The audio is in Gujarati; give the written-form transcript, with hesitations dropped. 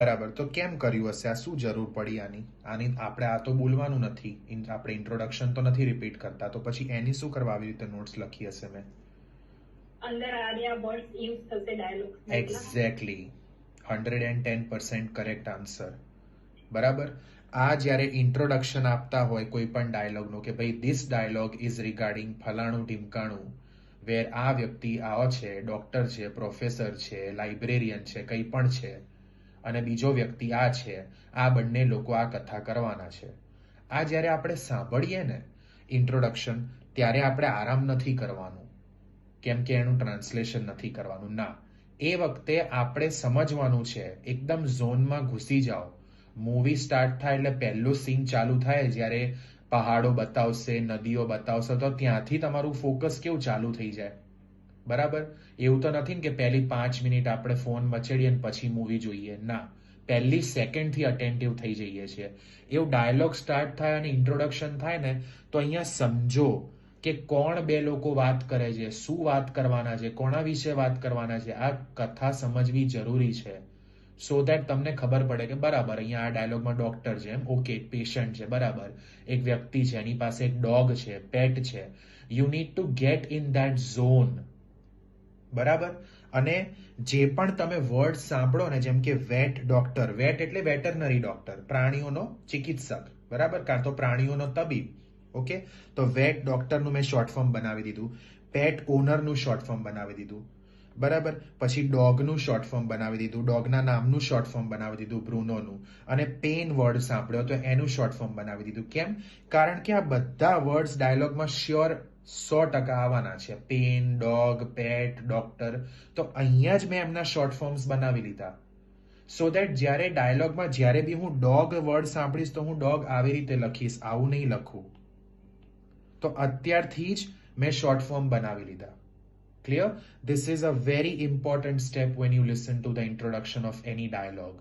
બરાબર. તો કેમ કર્યું હશે? આ શું જરૂર પડી આની? આપણે આ તો બોલવાનું નથી. આપણે ઇન્ટ્રોડક્શન તો નથી રિપીટ કરતા. તો પછી એની શું કરવા આવી રીતે નોટ્સ લખી હશે મેં? અંદર આ વર્ડ્સ યુઝ થશે ડાયલોગ્સ એક્ઝેક્ટલી. 110% correct answer. બરાબર. આ જ્યારે ઇન્ટ્રોડક્શન આપતા હોય કોઈ પણ ડાયલોગનું કે ભાઈ ધીસ ડાયલોગ ઇઝ રિગાર્ડિંગ ફલાણું ટીમકાણું, વેર આ વ્યક્તિ આવો છે, ડોક્ટર છે, પ્રોફેસર છે, લાઇબ્રેરિયન છે, કંઈ પણ છે, અને બીજો વ્યક્તિ આ છે, આ બંને લોકો આ કથા કરવાના છે. આ જ્યારે આપણે સાંભળીએ ને ઇન્ટ્રોડક્શન, ત્યારે આપણે આરામ નથી કરવાનું, કેમ કે એનું ટ્રાન્સલેશન નથી કરવાનું. ના, એ વખતે આપણે સમજવાનું છે. એકદમ ઝોનમાં ઘૂસી જાઓ. મૂવી સ્ટાર્ટ થાય એટલે પહેલું સીન ચાલુ થાય જ્યારે પહાડો બતાવશે, નદીઓ બતાવશે, તો ત્યાંથી તમારું ફોકસ કેવું ચાલુ થઈ જાય. બરાબર. એવું તો નથી ને કે પહેલી 5 મિનિટ આપણે ફોન મચેડીએ ને પછી મૂવી જોઈએ. ના, પહેલી સેકન્ડથી અટેન્ટિવ થઈ જઈએ છીએ. એવું ડાયલોગ સ્ટાર્ટ થાય અને ઇન્ટ્રોડક્શન થાય ને, તો અહીંયા સમજો કે કોણ બે લોકો વાત કરે છે, શું વાત કરવાના છે, કોના વિશે વાત કરવાના છે. આ કથા સમજવી જરૂરી છે. સો દેટ તમને ખબર પડે કે બરાબર અહીંયા આ ડાયલોગમાં ડોક્ટર છે, એમ ઓકે, એક પેશન્ટ છે, બરાબર, એક વ્યક્તિ છે, એની પાસે એક ડોગ છે, પેટ છે. You need to get in that zone. બરાબર. અને જે પણ તમે વર્ડ સાંભળો ને, જેમ કે વેટ ડોક્ટર, વેટ એટલે વેટરનરી ડોક્ટર, પ્રાણીઓનો ચિકિત્સક, બરાબર, કાં તો પ્રાણીઓનો તબીબ. ઓકે. તો વેટ ડોક્ટરનું મેં શોર્ટ ફોર્મ બનાવી દીધું. પેટ ઓનરનું શોર્ટ ફોર્મ બનાવી દીધું. બરાબર. પછી ડોગનું શોર્ટ ફોર્મ બનાવી દીધું, ડોગના નામનું શોર્ટ ફોર્મ બનાવી દીધું, બ્રુનોનું. અને પેન વર્ડ સાંભળ્યો તો એનું શોર્ટ ફોર્મ બનાવી દીધું. કેમ? કારણ કે આ બધા વર્ડ્સ ડાયલોગમાં શ્યોર 100% આવવાના છે. પેન, ડોગ, પેટ, ડોક્ટર. તો અહીંયા જ મેં એમના શોર્ટ ફોર્મ્સ બનાવી લીધા. સો દેટ જ્યારે ડાયલોગમાં જ્યારે બી હું ડોગ વર્ડ સાંભળીશ તો હું ડોગ આવી રીતે લખીશ, આવું નહીં લખું. તો અત્યારથી જ મેં શોર્ટ ફોર્મ બનાવી લીધા. Clear? This is a very important step when you listen to the introduction of any dialogue.